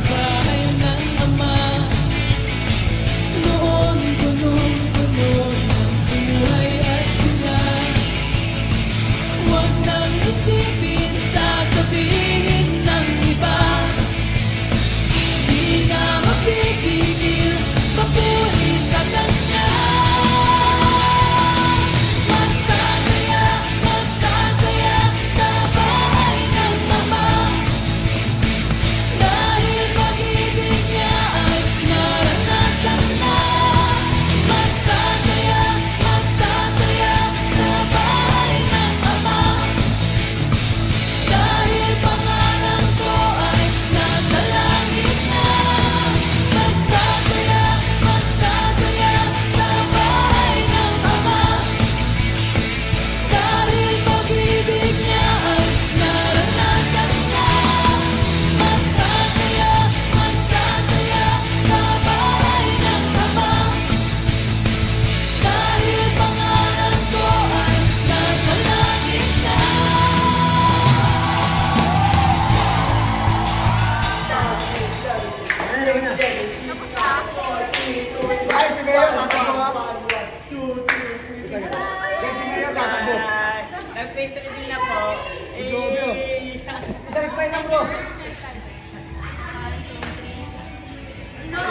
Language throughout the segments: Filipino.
bahay ng ama. Noon punong-puno ng buhay at sila. Huwag nang isipin, sasabihin ng iba. Di na mapipigil, papuri sa kanya. Magsasaya, magsasaya sa bahay ng ama. Dahil pag-ibig niya ay naranasan na. Magsasaya, magsasaya sa bahay ng ama. Dahil pangalan ko ay nasa langit na. Magsasaya, magsasaya sa bahay ng ama. Dahil pag-ibig niya ay naranasan na. Magsasaya, magsasaya sa bahay ng ama. Dahil pangalan ko ay nasa langit na. Guys, si Mayor tatakbo ha. 1, 2, 3. Guys, si Mayor tatakbo. Face reveal na po. Grabe oh. Isang smile lang bro.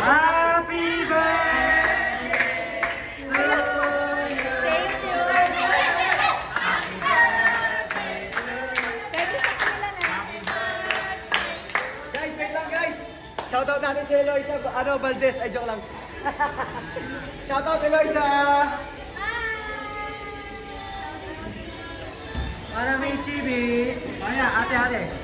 Happy birthday to Guys, wait lang guys. Shoutout natin si Eloisa, Valdez. Ay, joke lang. Shoutout Eloisa. Para may chibi. Ayan, ate.